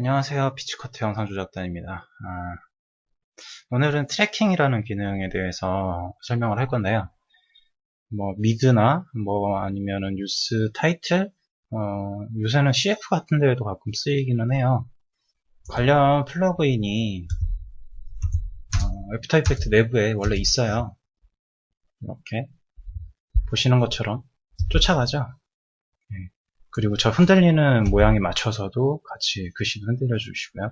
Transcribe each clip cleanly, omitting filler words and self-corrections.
안녕하세요. 피치커트 영상 조작단입니다. 오늘은 트래킹이라는 기능에 대해서 설명을 할 건데요. 미드나 아니면은 뉴스 타이틀, 요새는 CF 같은 데에도 가끔 쓰이기는 해요. 관련 플러그인이 애프터 이펙트 내부에 원래 있어요. 이렇게 보시는 것처럼 쫓아가죠. 그리고 저 흔들리는 모양에 맞춰서도 같이 글씨도 흔들려 주시고요.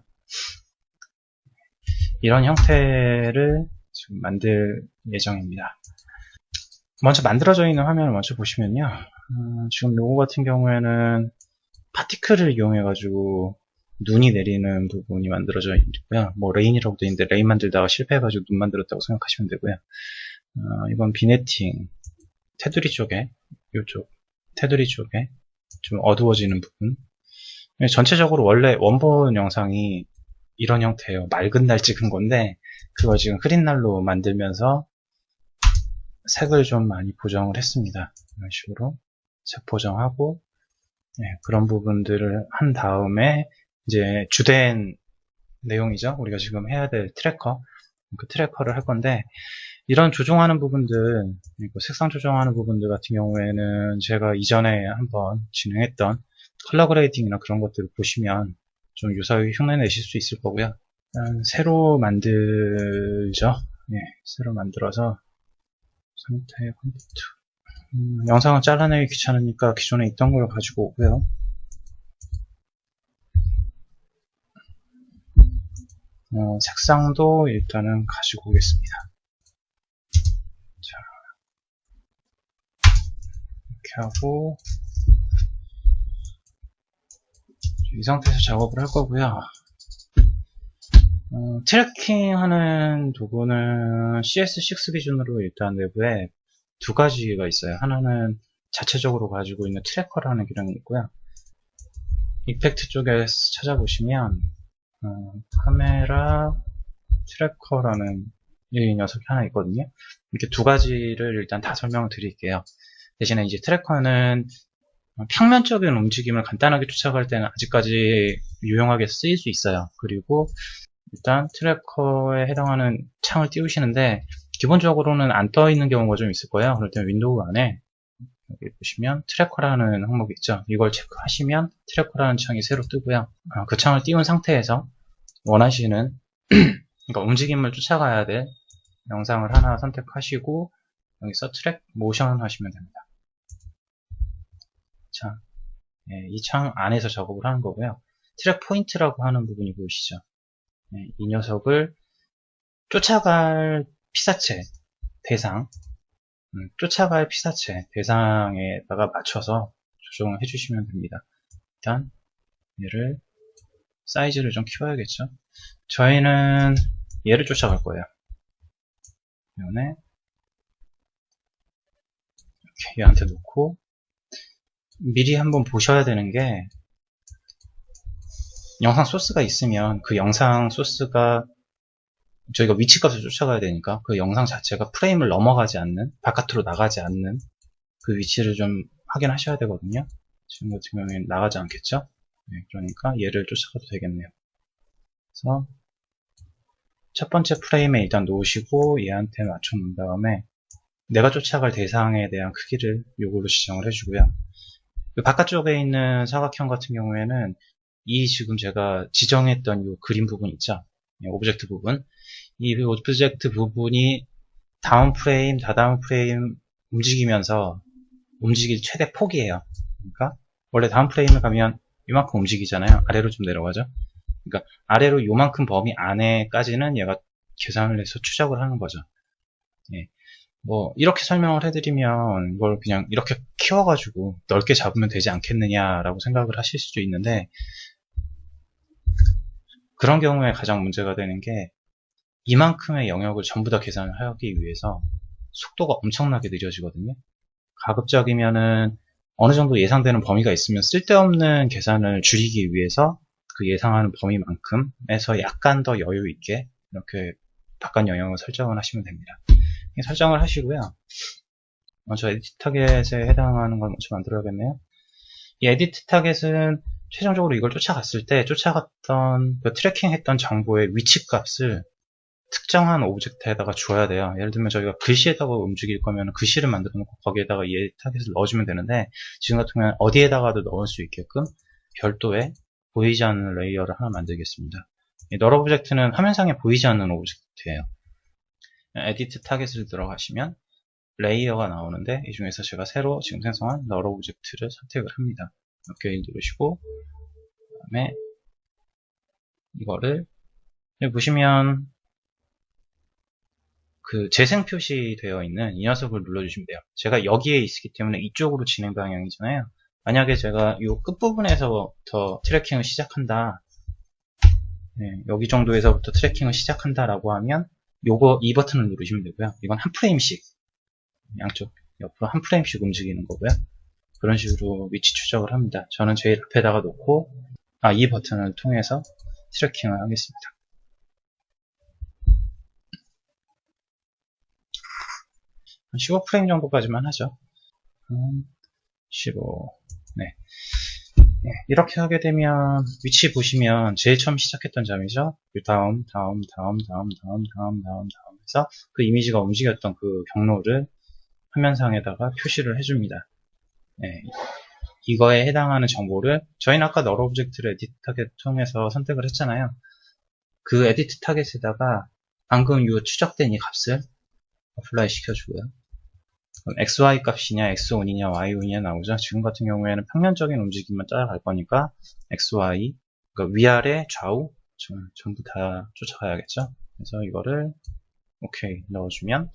이런 형태를 지금 만들 예정입니다. 먼저 만들어져 있는 화면을 먼저 보시면요. 지금 요거 같은 경우에는 파티클을 이용해 가지고 눈이 내리는 부분이 만들어져 있고요. 레인이라고 되어 있는데 레인 만들다가 실패해 가지고 눈 만들었다고 생각하시면 되고요. 이건 비네팅 테두리 쪽에, 요쪽 테두리 쪽에 좀 어두워지는 부분. 전체적으로 원래 원본 영상이 이런 형태예요. 맑은 날 찍은 건데 그걸 지금 흐린 날로 만들면서 색을 좀 많이 보정을 했습니다. 이런 식으로 색 보정하고 그런 부분들을 한 다음에 이제 주된 내용이죠. 우리가 지금 해야 될 트래커, 그 트래커를 할 건데, 이런 조정하는 부분들, 그리고 색상 조정하는 부분들 같은 경우에는 제가 이전에 한번 진행했던 컬러 그레이딩이나 그런 것들을 보시면 좀 유사히 흉내 내실 수 있을 거고요. 일단 새로 만들죠. 새로 만들어서 상태 컴퓨터. 영상은 잘라내기 귀찮으니까 기존에 있던 걸 가지고 오고요. 색상도 일단은 가지고 오겠습니다. 자, 이렇게 하고 이 상태에서 작업을 할 거고요. 트래킹하는 도구는 CS6 기준으로 일단 내부에 두 가지가 있어요. 하나는 자체적으로 가지고 있는 트래커라는 기능이 있고요. 이펙트 쪽에 찾아보시면 카메라 트래커라는 이 녀석이 하나 있거든요. 이렇게 두 가지를 일단 다 설명을 드릴게요. 대신에 이제 트래커는 평면적인 움직임을 간단하게 쫓아갈 때는 아직까지 유용하게 쓰일 수 있어요. 그리고 일단 트래커에 해당하는 창을 띄우시는데 기본적으로는 안 떠 있는 경우가 좀 있을 거예요. 그럴 때는 윈도우 안에 여기 보시면 트래커라는 항목이 있죠. 이걸 체크하시면 트래커라는 창이 새로 뜨고요. 그 창을 띄운 상태에서 원하시는 그러니까 움직임을 쫓아가야 될 영상을 하나 선택하시고 여기서 트랙 모션 하시면 됩니다. 자, 이 창 안에서 작업을 하는 거고요. 트랙 포인트라고 하는 부분이 보이시죠? 이 녀석을 쫓아갈 피사체 대상, 쫓아갈 피사체 대상에다가 맞춰서 조정을 해주시면 됩니다. 일단 얘를 사이즈를 좀 키워야겠죠. 저희는 얘를 쫓아갈 거예요. 그러면 이렇게 얘한테 놓고 미리 한번 보셔야 되는 게 영상 소스가 있으면 그 영상 소스가 저희가 위치값을 쫓아가야 되니까 그 영상 자체가 프레임을 넘어가지 않는, 바깥으로 나가지 않는 그 위치를 좀 확인하셔야 되거든요. 지금 같은 경우에는 나가지 않겠죠? 그러니까 얘를 쫓아가도 되겠네요. 그래서 첫 번째 프레임에 일단 놓으시고 얘한테 맞춰 놓은 다음에 내가 쫓아갈 대상에 대한 크기를 요걸로 지정을 해주고요. 그 바깥쪽에 있는 사각형 같은 경우에는 이 지금 제가 지정했던 이 그림 부분 있죠? 오브젝트 부분. 이 오브젝트 부분이 다음 프레임, 다다음 프레임 움직이면서 움직일 최대 폭이에요. 그러니까 원래 다음 프레임을 가면 이만큼 움직이잖아요. 아래로 좀 내려가죠. 그러니까 아래로 요만큼 범위 안에까지는 얘가 계산을 해서 추적을 하는 거죠. 이렇게 설명을 해드리면 이걸 그냥 이렇게 키워가지고 넓게 잡으면 되지 않겠느냐라고 생각을 하실 수도 있는데 그런 경우에 가장 문제가 되는 게 이만큼의 영역을 전부 다 계산을 하기 위해서 속도가 엄청나게 느려지거든요. 가급적이면은 어느 정도 예상되는 범위가 있으면 쓸데없는 계산을 줄이기 위해서 그 예상하는 범위만큼에서 약간 더 여유 있게 이렇게 바깥 영역을 설정을 하시면 됩니다. 설정을 하시고요. 먼저 에디트 타겟에 해당하는 걸 먼저 만들어야겠네요. 이 에디트 타겟은 최종적으로 이걸 쫓아갔을 때 쫓아갔던 그 트래킹했던 정보의 위치 값을 특정한 오브젝트에다가 줘야 돼요. 예를 들면 저희가 글씨에다가 움직일 거면 글씨를 만들어 놓고 거기에다가 얘 타겟을 넣어주면 되는데, 지금 같은 경우는 어디에다가도 넣을 수 있게끔 별도의 보이지 않는 레이어를 하나 만들겠습니다. 이 널 오브젝트는 화면상에 보이지 않는 오브젝트예요. 에디트 타겟을 들어가시면 레이어가 나오는데, 이 중에서 제가 새로 지금 생성한 널 오브젝트를 선택을 합니다. 오케이 누르시고, 그 다음에 이거를 여기 보시면 그 재생 표시되어 있는 이 녀석을 눌러주시면 돼요. 제가 여기에 있기 때문에 이쪽으로 진행 방향이잖아요. 만약에 제가 이 끝부분에서부터 트래킹을 시작한다, 네, 여기 정도에서부터 트래킹을 시작한다라고 하면 이 버튼을 누르시면 되고요. 이건 한 프레임씩, 양쪽 옆으로 한 프레임씩 움직이는 거고요. 그런 식으로 위치 추적을 합니다. 저는 제일 앞에다가 놓고 이 버튼을 통해서 트래킹을 하겠습니다. 15프레임 정도까지만 하죠. 15. 네. 네. 이렇게 하게 되면 위치 보시면 제일 처음 시작했던 점이죠. 다음 해서 그 이미지가 움직였던 그 경로를 화면상에다가 표시를 해줍니다. 네. 이거에 해당하는 정보를 저희는 아까 널 오브젝트를 에디트 타겟 통해서 선택을 했잖아요. 그 에디트 타겟에다가 방금 이 추적된 이 값을 어플라이 시켜주고요. 그럼 XY 값이냐, X1이냐, Y1이냐 나오죠. 지금 같은 경우에는 평면적인 움직임만 따라갈 거니까 XY, 그러니까 위아래, 좌우 전부 다 쫓아가야겠죠. 그래서 이거를 오케이 넣어주면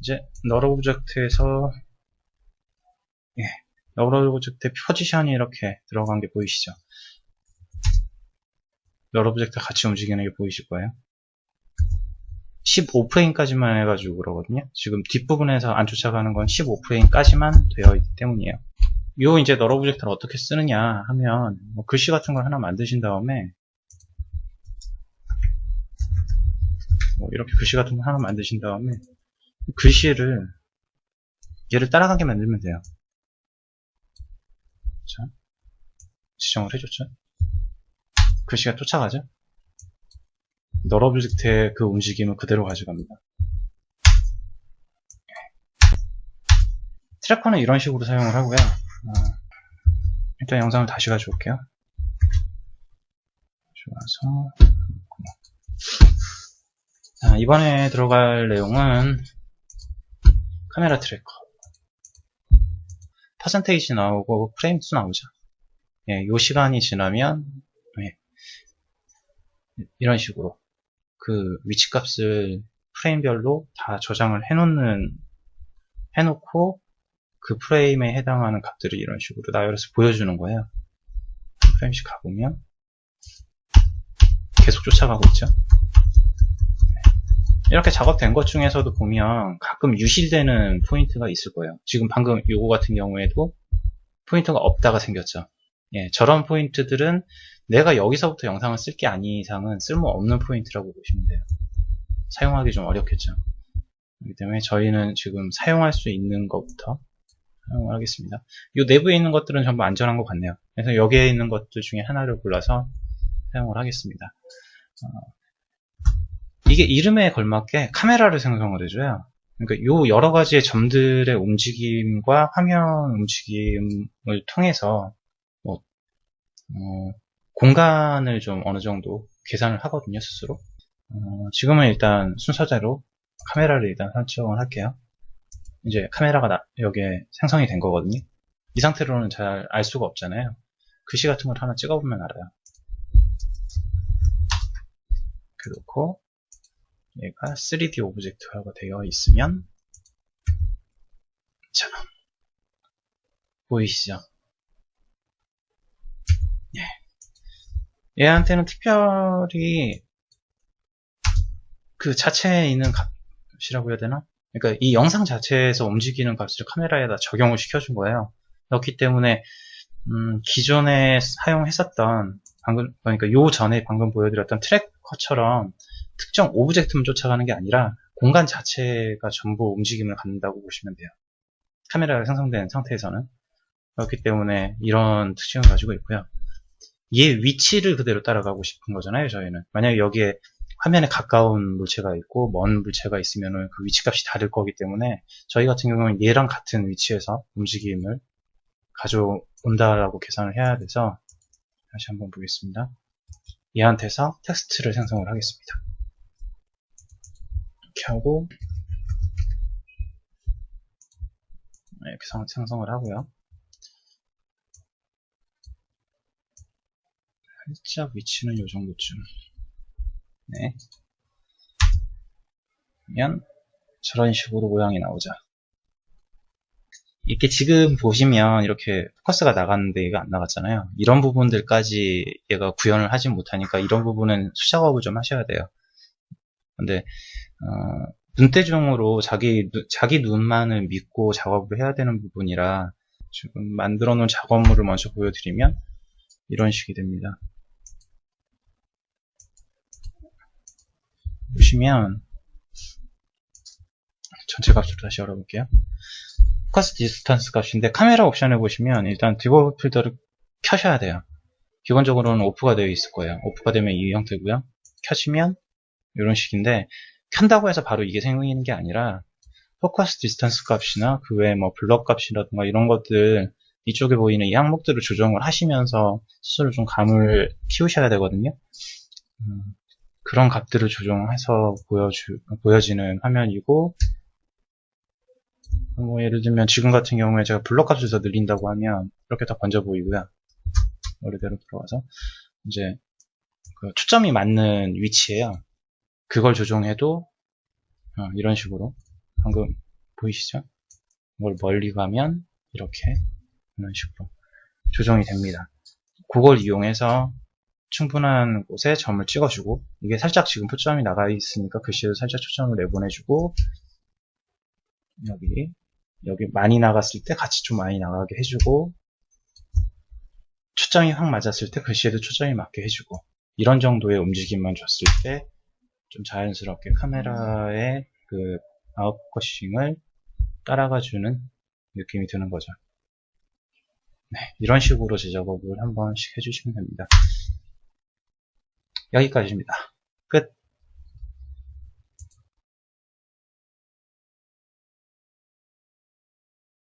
이제 널 오브젝트에서 널 오브젝트의 포지션이 이렇게 들어간 게 보이시죠? 널 오브젝트 같이 움직이는 게 보이실 거예요. 15프레임까지만 해가지고 그러거든요. 지금 뒷부분에서 안 쫓아가는 건 15프레임까지만 되어 있기 때문이에요. 요 이제 널 오브젝트를 어떻게 쓰느냐 하면 뭐 글씨 같은 걸 하나 만드신 다음에 이렇게 글씨 같은 거 하나 만드신 다음에 글씨를 얘를 따라가게 만들면 돼요. 자, 지정을 해줬죠. 글씨가 쫓아가죠. 널 오브젝트의 그 움직임을 그대로 가져갑니다. 트래커는 이런 식으로 사용을 하고요. 일단 영상을 다시 가져올게요. 좋아서 이번에 들어갈 내용은 카메라 트래커. 퍼센테이지 나오고 프레임 수 나오죠. 요 시간이 지나면 이런 식으로 그 위치 값을 프레임별로 다 저장을 해놓고 그 프레임에 해당하는 값들을 이런 식으로 나열해서 보여주는 거예요. 프레임씩 가보면 계속 쫓아가고 있죠. 이렇게 작업된 것 중에서도 보면 가끔 유실되는 포인트가 있을 거예요. 지금 방금 요거 같은 경우에도 포인트가 없다가 생겼죠. 저런 포인트들은 내가 여기서부터 영상을 쓸 게 아닌 이상은 쓸모없는 포인트라고 보시면 돼요. 사용하기 좀 어렵겠죠. 그렇기 때문에 저희는 지금 사용할 수 있는 것부터 사용을 하겠습니다. 이 내부에 있는 것들은 전부 안전한 것 같네요. 그래서 여기에 있는 것들 중에 하나를 골라서 사용을 하겠습니다. 이게 이름에 걸맞게 카메라를 생성을 해줘요. 그러니까 요 여러 가지의 점들의 움직임과 화면 움직임을 통해서 공간을 좀 어느 정도 계산을 하거든요, 스스로. 지금은 일단 순서대로 카메라를 일단 설정을 할게요. 이제 카메라가 여기에 생성이 된 거거든요. 이 상태로는 잘 알 수가 없잖아요. 글씨 같은 걸 하나 찍어보면 알아요. 이렇게 놓고 얘가 3D 오브젝트화가 되어 있으면 자, 보이시죠? 얘한테는 특별히 그 자체에 있는 값이라고 해야 되나? 그러니까 이 영상 자체에서 움직이는 값을 카메라에다 적용을 시켜준 거예요. 그렇기 때문에 기존에 사용했었던 그러니까 요 전에 방금 보여드렸던 트래커처럼 특정 오브젝트만 쫓아가는 게 아니라 공간 자체가 전부 움직임을 갖는다고 보시면 돼요. 카메라가 생성된 상태에서는. 그렇기 때문에 이런 특징을 가지고 있고요. 얘 위치를 그대로 따라가고 싶은 거잖아요, 저희는. 만약에 여기에 화면에 가까운 물체가 있고 먼 물체가 있으면 그 위치값이 다를 거기 때문에 저희 같은 경우는 얘랑 같은 위치에서 움직임을 가져온다라고 계산을 해야 돼서 다시 한번 보겠습니다. 얘한테서 텍스트를 생성을 하겠습니다. 이렇게 하고 이렇게 생성을 하고요. 살짝 위치는 이 정도쯤. 네. 그러면 저런 식으로 모양이 나오죠. 이렇게 지금 보시면 이렇게 포커스가 나갔는데 얘가 안 나갔잖아요. 이런 부분들까지 얘가 구현을 하지 못하니까 이런 부분은 수작업을 좀 하셔야 돼요. 근데 눈대중으로 자기 눈만을 믿고 작업을 해야 되는 부분이라 지금 만들어 놓은 작업물을 먼저 보여드리면 이런 식이 됩니다. 보시면 전체 값으로 다시 열어볼게요. 포커스 디스턴스 값인데 카메라 옵션에 보시면 일단 디버브 필더를 켜셔야 돼요. 기본적으로는 오프가 되어 있을 거예요. 오프가 되면 이 형태고요. 켜시면 이런 식인데 켠다고 해서 바로 이게 생기는 게 아니라 포커스 디스턴스 값이나 그 외에 뭐 블럭 값이라든가 이런 것들 이쪽에 보이는 이 항목들을 조정을 하시면서 스스로 좀 감을 키우셔야 되거든요. 그런 값들을 조정해서 보여지는 화면이고 뭐 예를 들면 지금 같은 경우에 제가 블럭 값을 더 늘린다고 하면 이렇게 다 번져 보이고요. 원래대로 들어가서 이제 그 초점이 맞는 위치에요. 그걸 조정해도 이런 식으로 방금 보이시죠? 이걸 멀리 가면 이렇게 이런 식으로 조정이 됩니다. 그걸 이용해서 충분한 곳에 점을 찍어주고 이게 살짝 지금 초점이 나가 있으니까 글씨도 살짝 초점을 내보내주고 여기 많이 나갔을 때 같이 좀 많이 나가게 해주고 초점이 확 맞았을 때 글씨에도 초점이 맞게 해주고 이런 정도의 움직임만 줬을 때 좀 자연스럽게 카메라의 그 아웃커싱을 따라가주는 느낌이 드는 거죠. 네, 이런 식으로 제 작업을 한 번씩 해주시면 됩니다. 여기까지입니다. 끝.